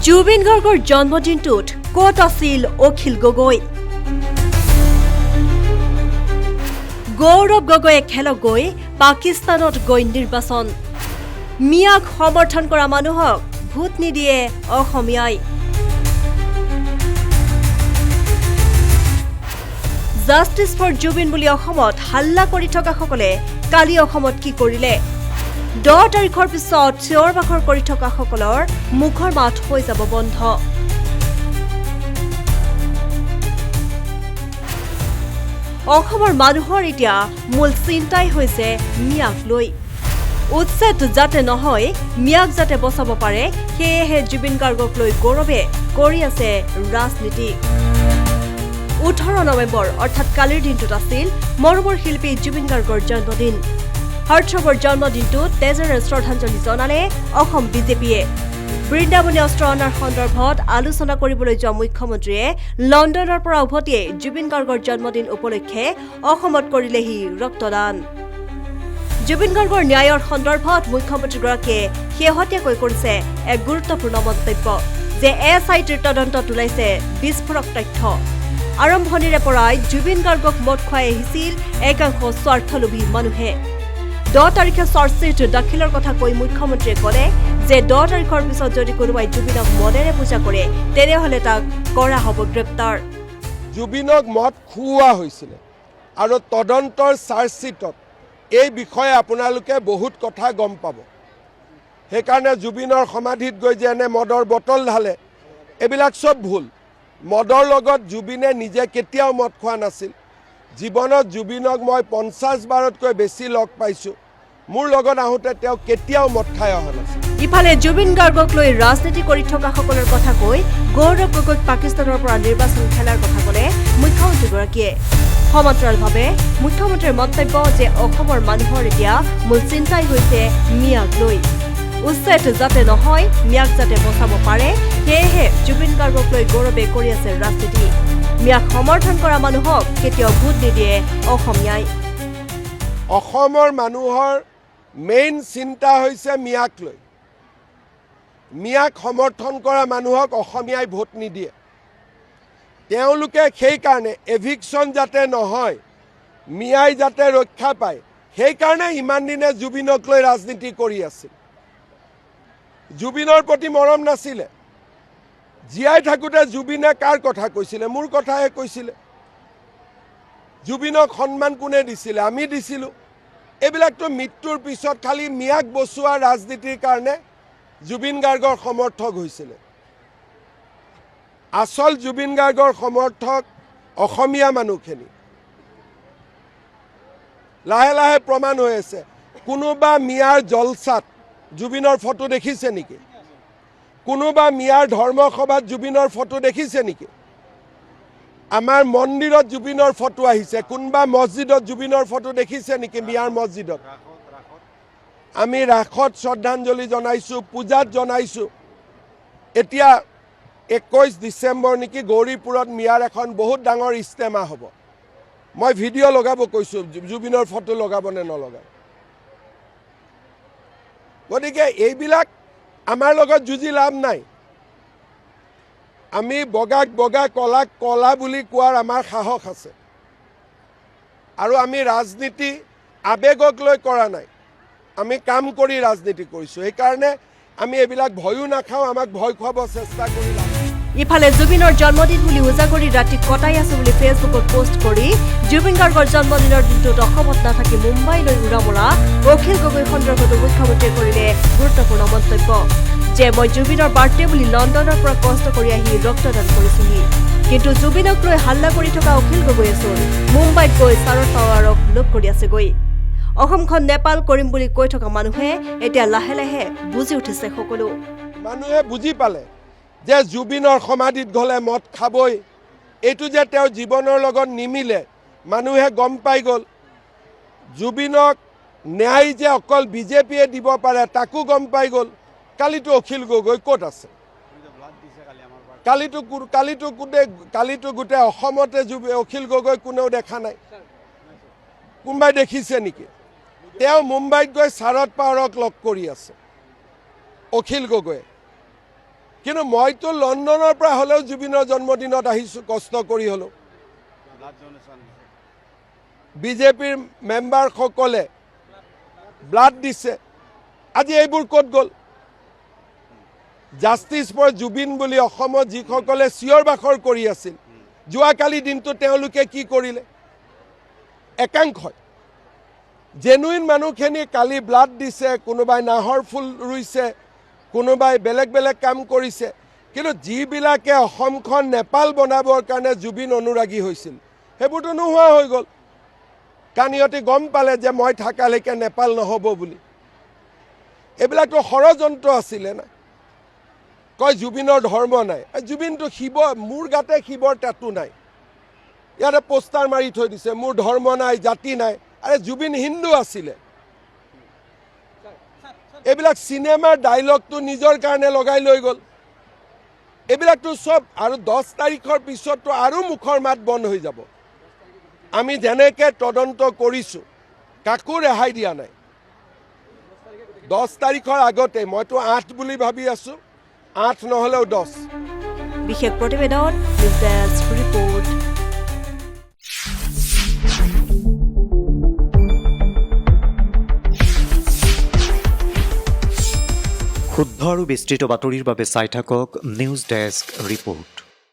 জুবিন গাৰ্গৰ জন্মদিনটোত ক'ত আছিল অখিল গগৈ? গৌৰৱ গগৈয়ে খেলক গৈ পাকিস্তানত গৈ নিৰ্বাচন। মিয়াক সমৰ্থন কৰা মানুহক ভোট নিদিয়ে অসমীয়াই। জাষ্টিছ ফৰ জুবিন বুলি অসমত হাল্লা কৰি থকা সকলে কালি অসমত কি কৰিলে? 10 তাৰিখৰ পিছত চিঞৰ বাখৰ কৰি থকা সকলৰ মুখৰ মাত হৈ যাব বন্ধ। অসমৰ মানুহৰ এতিয়া মূল চিন্তাই হৈছে মিয়াক লৈ। উচ্ছেদ যাতে নহয়, মিয়াক যাতে বচাব পাৰে, সেয়েহে জুবিন গাৰ্গক লৈ গৌৰৱে কৰি আছে ৰাজনীতি। 18 নৱেম্বৰ অৰ্থাৎ কালিৰ দিনটোত আছিল মৰমৰ শিল্পী জুবিন গাৰ্গৰ জন্মদিন। হৰ্ষৱৰ জন্মদিনটোত তেজেৰে শ্ৰদ্ধাঞ্জলি জনালে অসম বিজেপিয়ে। বৃন্দাবনী অস্ত্ৰ অনাৰ সন্দৰ্ভত আলোচনা কৰিবলৈ যোৱা মুখ্যমন্ত্ৰীয়ে লণ্ডনৰ পৰা উভতিয়ে জুবিন গাৰ্গৰ জন্মদিন উপলক্ষে অসমত কৰিলেহি ৰক্তদান। জুবিন গাৰ্গৰ ন্যায়ৰ সন্দৰ্ভত মুখ্যমন্ত্ৰীগৰাকীয়ে শেহতীয়াকৈ কৰিছে এক গুৰুত্বপূৰ্ণ মন্তব্য যে SITৰ তদন্তত ওলাইছে বিস্ফোৰক তথ্য। আৰম্ভণিৰে পৰাই জুবিন গাৰ্গক মদ খুৱাই আহিছিল একাংশ স্বাৰ্থলোভী মানুহে। 10 তাৰিখে চাৰ্জশ্বিট দাখিলৰ কথা কৈ মুখ্যমন্ত্ৰীয়ে ক'লে যে 10 তাৰিখৰ পিছত যদি কোনোবাই জুবিনক মদেৰে পূজা কৰে তেনেহ'লে তাক কৰা হ'ব গ্ৰেপ্তাৰ। জুবিনক মদ খুওৱা হৈছিলে আৰু তদন্তৰ চাৰ্জশ্বিটত এই বিষয়ে আপোনালোকে বহুত কথা গম পাব। সেইকাৰণে জুবিনৰ সমাধিত গৈ যে এনে মদৰ বটল ঢালে, এইবিলাক চব ভুল। মদৰ লগত জুবিনে নিজে কেতিয়াও মদ খোৱা নাছিল। জীৱনত জুবিনক মই 50 বাৰতকৈ বেছি লগ পাইছোঁ। মোৰ লগত আহোঁতে তেওঁ কেতিয়াও মদ খাই অহা নাছিল। ইফালে জুবিন গাৰ্গক লৈ ৰাজনীতি কৰি থকা সকলৰ কথা কৈ গৌৰৱ গগৈক পাকিস্তানৰ পৰা নিৰ্বাচন খেলাৰ কথা ক'লে মুখ্যমন্ত্ৰীগৰাকীয়ে। সমান্তৰালভাৱে মুখ্যমন্ত্ৰীৰ মন্তব্য যে অসমৰ মানুহৰ এতিয়া মূল চিন্তাই হৈছে মিয়াক লৈ। উচ্ছেদ যাতে নহয়, মিয়াক যাতে বচাব পাৰে, সেয়েহে জুবিন গাৰ্গক লৈ গৌৰৱে কৰি আছে ৰাজনীতি। মিয়াক সমৰ্থন কৰা মানুহক কেতিয়াও ভোট নিদিয়ে অসমীয়াই। অসমৰ মানুহৰ মেইন চিন্তা হৈছে মিয়াক লৈ। মিয়াক সমৰ্থন কৰা মানুহক অসমীয়াই ভোট নিদিয়ে। তেওঁলোকে সেইকাৰণে এভিকশ্যন যাতে নহয়, মিয়াই যাতে ৰক্ষা পায়, সেইকাৰণে ইমান দিনে জুবিনক লৈ ৰাজনীতি কৰি আছিল। জুবিনৰ প্ৰতি মৰম নাছিলে। জীয়াই থাকোঁতে জুবিনে কাৰ কথা কৈছিলে? মোৰ কথাহে কৈছিলে। জুবিনক সন্মান কোনে দিছিলে? আমি দিছিলোঁ। এইবিলাকতো মৃত্যুৰ পিছত খালি মিয়াক বচোৱা ৰাজনীতিৰ কাৰণে জুবিন গাৰ্গৰ সমৰ্থক হৈছিলে। আচল জুবিন গাৰ্গৰ সমৰ্থক অসমীয়া মানুহখিনি। লাহে লাহে প্ৰমাণ হৈ আছে। কোনোবা মিয়াৰ জলচাত জুবিনৰ ফটো দেখিছে নেকি? কোনোবা মিয়াৰ ধৰ্মসভাত জুবিনৰ ফটো দেখিছে নেকি? আমাৰ মন্দিৰত জুবিনৰ ফটো আহিছে। কোনোবা মছজিদত জুবিনৰ ফটো দেখিছে নেকি? মিয়াৰ মছজিদত আমি ৰাসত শ্ৰদ্ধাঞ্জলি জনাইছোঁ, পূজাত জনাইছোঁ। এতিয়া 21 ডিচেম্বৰ নেকি গৌৰীপুৰত মিয়াৰ এখন বহুত ডাঙৰ ইজতেমা হ'ব। মই ভিডিঅ' লগাব কৈছোঁ, জুবিনৰ ফটো লগাব নে নলগাব। গতিকে এইবিলাক আমাৰ লগত যুঁজি লাভ নাই। আমি বগাক বগা, কলাক কলা বুলি কোৱাৰ আমাৰ সাহস আছে। আৰু আমি ৰাজনীতি আৱেগক লৈ কৰা নাই, আমি কাম কৰি ৰাজনীতি কৰিছোঁ। সেইকাৰণে আমি এইবিলাক ভয়ো নাখাওঁ, আমাক ভয় খুৱাব চেষ্টা কৰি লাভ নাই। ইফালে জুবিনৰ জন্মদিন বুলি উজাগৰি ৰাতি কটাই আছো বুলি ফেচবুকত পোষ্ট কৰি জুবিন গাৰ্গৰ জন্মদিনৰ দিনটোত অসমত নাথাকি মুম্বাইলৈ উৰা মৰা অখিল গগৈ সন্দৰ্ভতো মুখ্যমন্ত্ৰীয়ে কৰিলে গুৰুত্বপূৰ্ণ মন্তব্য যে মই জুবিনৰ বাৰ্থডে বুলি লণ্ডনৰ পৰা কষ্ট কৰি আহি ৰক্তদান কৰিছোহি। কিন্তু জুবিনক লৈ হাল্লা কৰি থকা অখিল গগৈয়েচোন মুম্বাইত গৈ শাৰদ পাৱাৰক লগ কৰি আছেগৈ। অসমখন নেপাল কৰিম বুলি কৈ থকা মানুহে এতিয়া লাহে লাহে বুজি উঠিছে। সকলো মানুহে বুজি পালে যে জুবিনৰ সমাধিত গ'লে মদ খাবই। এইটো যে তেওঁৰ জীৱনৰ লগত নিমিলে মানুহে গম পাই গ'ল। জুবিনক ন্যায় যে অকল বিজেপিয়ে দিব পাৰে তাকো গম পাই গ'ল। কালিতো অখিল গগৈ ক'ত আছে? কালিতো গোটেই অসমতে অখিল গগৈ কোনেও দেখা নাই। কোনোবাই দেখিছে নেকি? তেওঁ মুম্বাইত গৈ শাৰদ পাৱাৰক লগ কৰি আছে অখিল গগৈয়ে। কিন্তু মইতো লণ্ডনৰ পৰা হ'লেও জুবিনৰ জন্মদিনত আহিছোঁ কষ্ট কৰি হ'লেও বিজেপিৰ মেম্বাৰসকলে ব্লাড দিছে আজি এইবোৰ ক'ত গ'ল জাষ্টিছ ফৰ জুবিন বুলি অসমত যিসকলে চিঞৰ বাখৰ কৰি আছিল যোৱাকালি দিনটো তেওঁলোকে কি কৰিলে একাংশই জেনুইন মানুহখিনি কালি ব্লাড দিছে কোনোবাই নাহৰ ফুল ৰুইছে কোনোবাই বেলেগ বেলেগ কাম কৰিছে কিন্তু যিবিলাকে অসমখন নেপাল বনাবৰ কাৰণে জুবিন অনুৰাগী হৈছিল সেইবোৰতো নোহোৱা হৈ গ'ল কাৰণ ইহঁতে গম পালে যে মই থাকালৈকে নেপাল নহ'ব বুলি এইবিলাকতো ষড়যন্ত্ৰ আছিলে না কয় জুবিনৰ ধৰ্ম নাই জুবিনটো শিৱ মোৰ গাতে শিৱৰ টেটু নাই ইয়াতে পোষ্টাৰ মাৰি থৈ দিছে মোৰ ধৰ্ম নাই জাতি নাই আৰে জুবিন হিন্দু আছিলে এইবিলাক চিনেমাৰ ডাইলগটো নিজৰ কাৰণে লগাই লৈ গ'ল এইবিলাকতো চব আৰু 10 তাৰিখৰ পিছততো আৰু মুখৰ মাত বন্ধ হৈ যাব আমি যেনেকৈ তদন্ত কৰিছোঁ কাকো ৰেহাই দিয়া নাই 10 তাৰিখৰ আগতে মইতো 8 বুলি ভাবি আছোঁ 8 নহ'লেও 10 বিশেষ প্ৰতিবেদন নিউজ ডেস্ক ৰিপৰ্ট শুদ্ধ আৰু বিস্তৃত বাতৰিৰ বাবে চাই থাকক নিউজ ডেস্ক ৰিপৰ্ট।